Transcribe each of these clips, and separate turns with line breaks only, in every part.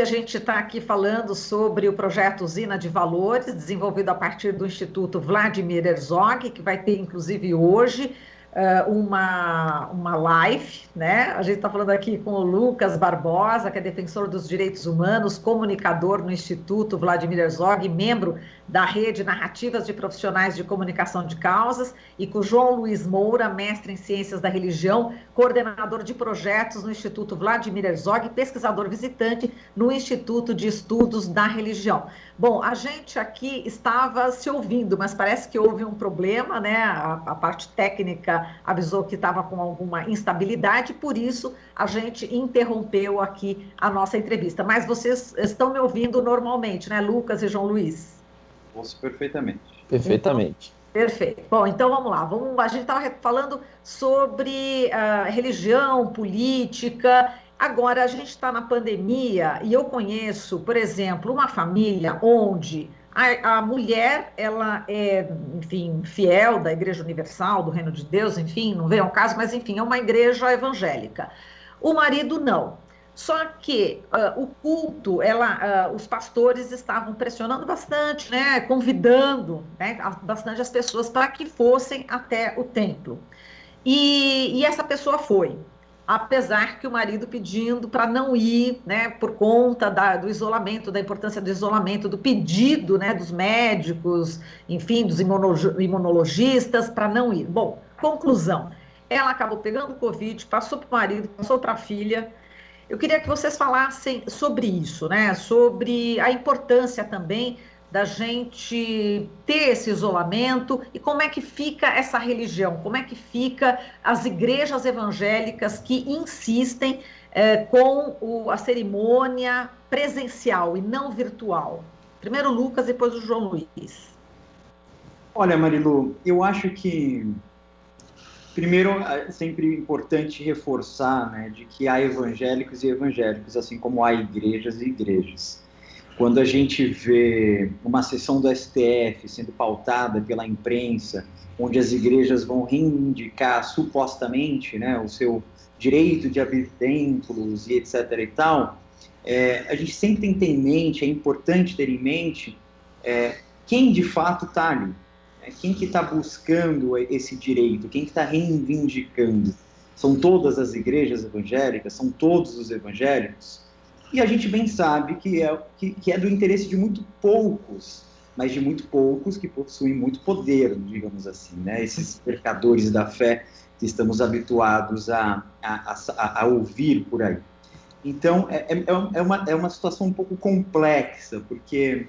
A gente está aqui falando sobre o projeto Usina de Valores, desenvolvido a partir do Instituto Vladimir Herzog, que vai ter, inclusive, hoje uma live, né? A gente está falando aqui com o Lucas Barbosa, que é defensor dos direitos humanos, comunicador no Instituto Vladimir Herzog, membro da Rede Narrativas de Profissionais de Comunicação de Causas, e com o João Luiz Moura, mestre em Ciências da Religião, coordenador de projetos no Instituto Vladimir Herzog, pesquisador visitante no Instituto de Estudos da Religião. Bom, a gente aqui estava se ouvindo, mas parece que houve um problema, né? A parte técnica avisou que estava com alguma instabilidade, por isso a gente interrompeu aqui a nossa entrevista. Mas vocês estão me ouvindo normalmente, né, Lucas e João Luiz?
Ouço perfeitamente.
Perfeitamente.
Então, perfeito. Bom, então vamos lá. A gente estava falando sobre religião, política. Agora, a gente está na pandemia e eu conheço, por exemplo, uma família onde a mulher, ela é, enfim, fiel da Igreja Universal, do Reino de Deus, enfim, não vem ao caso, mas, enfim, é uma igreja evangélica. O marido não. Só que o culto, os pastores estavam pressionando bastante, né, convidando, né, bastante as pessoas para que fossem até o templo. E essa pessoa foi, apesar que o marido pedindo para não ir, né, por conta do isolamento, da importância do isolamento, do pedido, né, dos médicos, enfim, dos imunologistas para não ir. Bom, conclusão, ela acabou pegando o Covid, passou para o marido, passou para a filha. Eu queria que vocês falassem sobre isso, né? Sobre a importância também da gente ter esse isolamento e como é que fica essa religião, como é que fica as igrejas evangélicas que insistem com a cerimônia presencial e não virtual. Primeiro o Lucas, depois o João Luiz.
Olha, Marilu, eu acho que primeiro, é sempre importante reforçar, né, de que há evangélicos e evangélicos, assim como há igrejas e igrejas. Quando a gente vê uma sessão do STF sendo pautada pela imprensa, onde as igrejas vão reivindicar supostamente, né, o seu direito de abrir templos e etc. e tal, a gente sempre tem que ter em mente, é importante ter em mente quem de fato está ali. Quem que está buscando esse direito? Quem que está reivindicando? São todas as igrejas evangélicas? São todos os evangélicos? E a gente bem sabe que é do interesse de muito poucos, mas de muito poucos que possuem muito poder, digamos assim, né? Esses mercadores da fé que estamos habituados a ouvir por aí. Então, é uma situação um pouco complexa, porque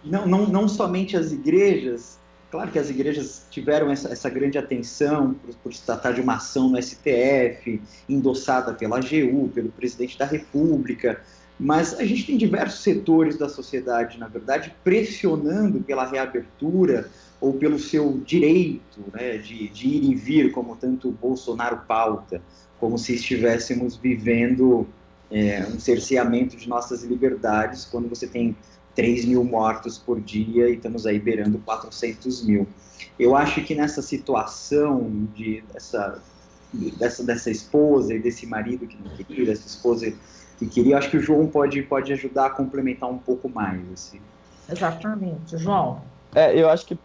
não somente as igrejas. Claro que as igrejas tiveram essa grande atenção por se tratar de uma ação no STF, endossada pela AGU, pelo presidente da República, mas a gente tem diversos setores da sociedade, na verdade, pressionando pela reabertura ou pelo seu direito, né, de ir e vir, como tanto o Bolsonaro pauta, como se estivéssemos vivendo um cerceamento de nossas liberdades, quando você tem 3 mil mortos por dia e estamos aí beirando 400 mil. Eu acho que nessa situação dessa esposa e desse marido que não queria, dessa esposa que queria, acho que o João pode ajudar a complementar um pouco mais. Assim.
Exatamente. João?
Eu acho que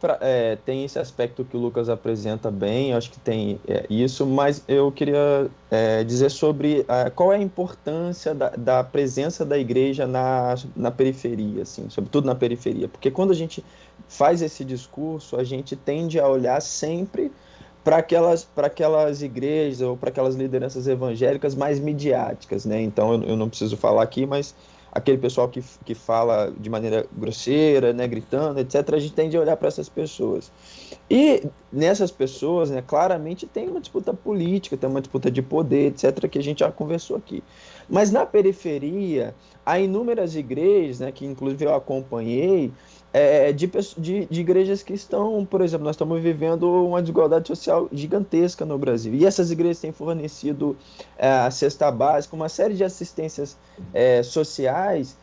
tem esse aspecto que o Lucas apresenta bem, eu acho que tem isso, mas eu queria dizer sobre qual é a importância da presença da igreja na periferia, assim, sobretudo na periferia, porque quando a gente faz esse discurso, a gente tende a olhar sempre para aquelas igrejas ou para aquelas lideranças evangélicas mais midiáticas, né? Então eu não preciso falar aqui, mas aquele pessoal que fala de maneira grosseira, né, gritando, etc., a gente tende a olhar para essas pessoas. E nessas pessoas, né, claramente tem uma disputa política, tem uma disputa de poder, etc., que a gente já conversou aqui. Mas na periferia, há inúmeras igrejas, né, que inclusive eu acompanhei, de igrejas que estão, por exemplo, nós estamos vivendo uma desigualdade social gigantesca no Brasil. E essas igrejas têm fornecido a cesta básica, uma série de assistências sociais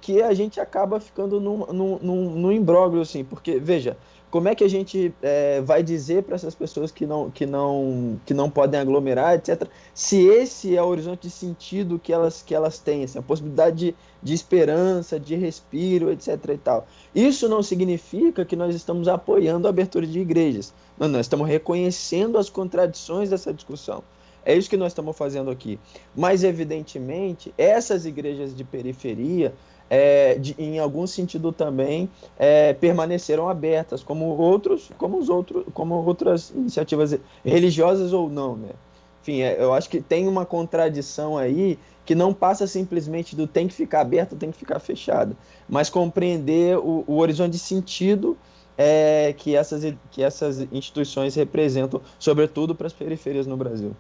que a gente acaba ficando num imbróglio, assim, porque, veja, como é que a gente vai dizer para essas pessoas que não podem aglomerar, etc., se esse é o horizonte de sentido que elas têm, assim, a possibilidade de esperança, de respiro, etc. e tal. Isso não significa que nós estamos apoiando a abertura de igrejas. Não, nós estamos reconhecendo as contradições dessa discussão. É isso que nós estamos fazendo aqui. Mas, evidentemente, essas igrejas de periferia, em algum sentido também, permaneceram abertas, como outras iniciativas religiosas ou não, né? Enfim, eu acho que tem uma contradição aí que não passa simplesmente do tem que ficar aberto, tem que ficar fechado, mas compreender o horizonte de sentido que essas instituições representam, sobretudo para as periferias no Brasil.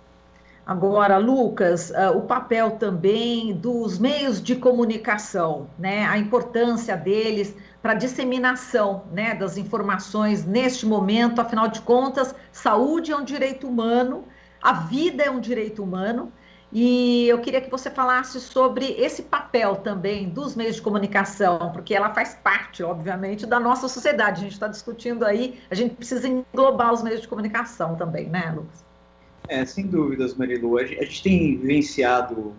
Agora, Lucas, o papel também dos meios de comunicação, né? A importância deles para a disseminação, né, das informações neste momento, afinal de contas, saúde é um direito humano, a vida é um direito humano, e eu queria que você falasse sobre esse papel também dos meios de comunicação, porque ela faz parte, obviamente, da nossa sociedade. A gente está discutindo aí, a gente precisa englobar os meios de comunicação também, né, Lucas?
Sem dúvidas, Marilu. A gente tem vivenciado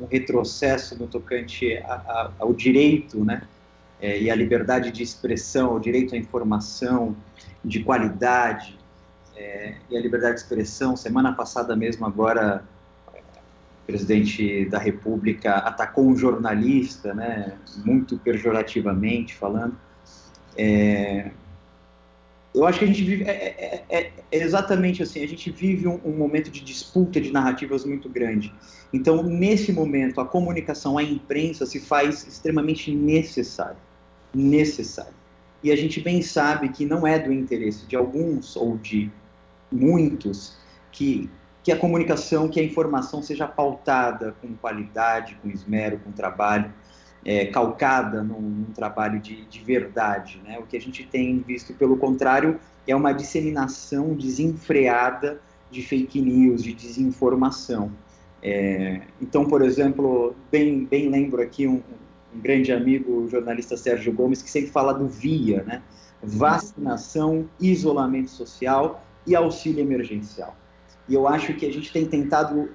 um retrocesso no tocante ao direito, né? E à liberdade de expressão, ao direito à informação de qualidade, e à liberdade de expressão. Semana passada mesmo, agora, o presidente da República atacou um jornalista, né? Muito pejorativamente falando. Eu acho que a gente vive exatamente assim, a gente vive um momento de disputa de narrativas muito grande. Então, nesse momento, a comunicação, a imprensa se faz extremamente necessário. E a gente bem sabe que não é do interesse de alguns ou de muitos que a comunicação, que a informação seja pautada com qualidade, com esmero, com trabalho, calcada num trabalho de verdade, né? O que a gente tem visto, pelo contrário, é uma disseminação desenfreada de fake news, de desinformação. Então, por exemplo, bem lembro aqui um grande amigo, o jornalista Sérgio Gomes, que sempre fala do VIA, né? Vacinação, isolamento social e auxílio emergencial. E eu acho que a gente tem tentado,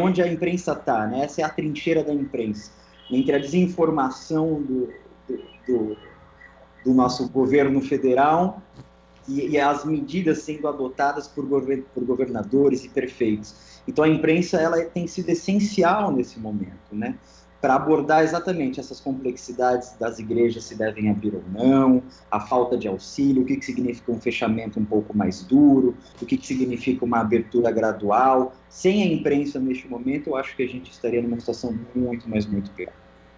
onde a imprensa está, né? Essa é a trincheira da imprensa, entre a desinformação do nosso governo federal e as medidas sendo adotadas por governadores e prefeitos. Então, a imprensa ela tem sido essencial nesse momento, né? Para abordar exatamente essas complexidades das igrejas, se devem abrir ou não, a falta de auxílio, o que significa um fechamento um pouco mais duro, o que significa uma abertura gradual. Sem a imprensa, neste momento, eu acho que a gente estaria numa situação muito, mas muito pior.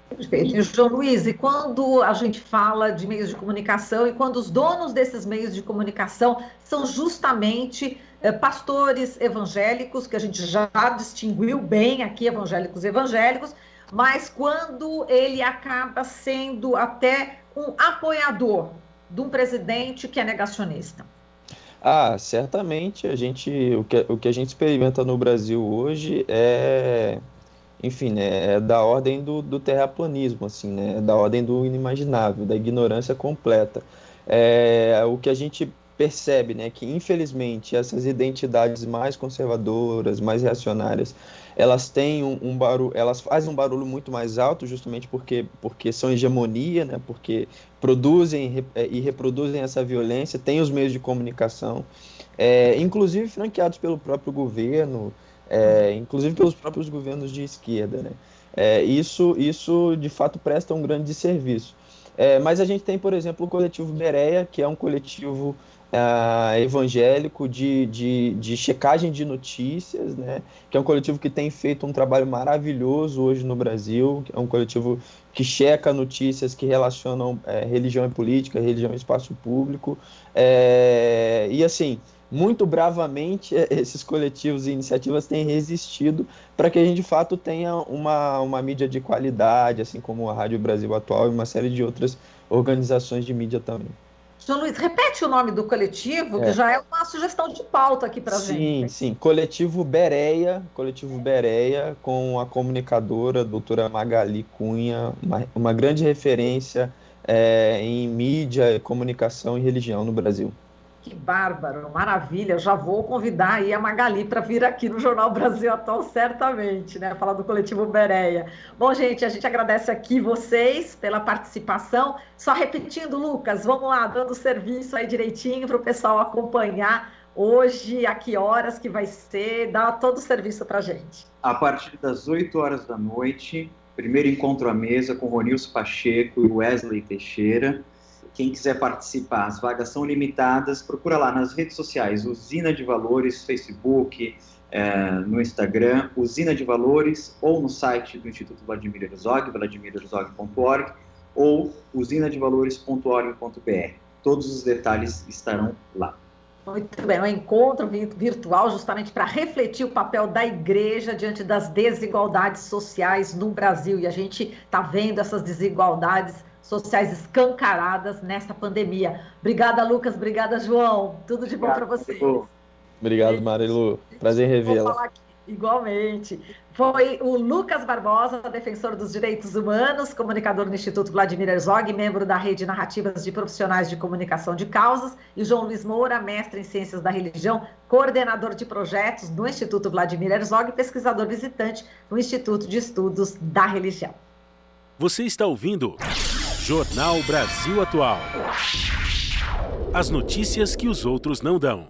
Perfeito. E, João Luiz, e quando a gente fala de meios de comunicação e quando os donos desses meios de comunicação são justamente pastores evangélicos, que a gente já distinguiu bem aqui, evangélicos, mas quando ele acaba sendo até um apoiador de um presidente que é negacionista.
Certamente o que a gente experimenta no Brasil hoje enfim, né, é da ordem do terraplanismo, assim, né, é da ordem do inimaginável, da ignorância completa. O que a gente percebe, né, que infelizmente essas identidades mais conservadoras, mais reacionárias, elas têm um barulho, elas fazem um barulho muito mais alto, justamente porque são hegemonia, né, porque produzem e reproduzem essa violência, têm os meios de comunicação, inclusive franqueados pelo próprio governo, inclusive pelos próprios governos de esquerda, né? Isso, de fato, presta um grande serviço. Mas a gente tem, por exemplo, o coletivo Bereia, que é um coletivo evangélico de checagem de notícias, né? Que é um coletivo que tem feito um trabalho maravilhoso hoje no Brasil, é um coletivo que checa notícias que relacionam religião e política, religião e espaço público, e assim, muito bravamente esses coletivos e iniciativas têm resistido para que a gente de fato tenha uma mídia de qualidade, assim como a Rádio Brasil Atual e uma série de outras organizações de mídia também.
João Luiz, repete o nome do coletivo, que já é uma sugestão de pauta aqui para a gente.
Sim, Coletivo Bereia, com a comunicadora doutora Magali Cunha, uma grande referência em mídia, comunicação e religião no Brasil.
Que bárbaro, maravilha. Eu já vou convidar aí a Magali para vir aqui no Jornal Brasil Atual, certamente, né? Falar do Coletivo Bereia. Bom, gente, a gente agradece aqui vocês pela participação. Só repetindo, Lucas, vamos lá, dando serviço aí direitinho para o pessoal acompanhar hoje, a que horas que vai ser, dá todo o serviço para a gente.
A partir das 8 horas da noite, primeiro encontro à mesa com Ronilson Pacheco e Wesley Teixeira. Quem quiser participar, as vagas são limitadas, procura lá nas redes sociais, Usina de Valores, Facebook, no Instagram, Usina de Valores, ou no site do Instituto Vladimir Herzog, vladimirerzog.org, ou usinadevalores.org.br. Todos os detalhes estarão lá.
Muito bem, um encontro virtual justamente para refletir o papel da igreja diante das desigualdades sociais no Brasil. E a gente está vendo essas desigualdades sociais escancaradas nessa pandemia. Obrigada, Lucas. Obrigada, João. Tudo de bom para vocês.
Obrigado, Marilu. Prazer em revê-la.
Igualmente. Foi o Lucas Barbosa, defensor dos direitos humanos, comunicador no Instituto Vladimir Herzog, membro da Rede Narrativas de Profissionais de Comunicação de Causas, e João Luiz Moura, mestre em Ciências da Religião, coordenador de projetos no Instituto Vladimir Herzog e pesquisador visitante no Instituto de Estudos da Religião.
Você está ouvindo Jornal Brasil Atual. As notícias que os outros não dão.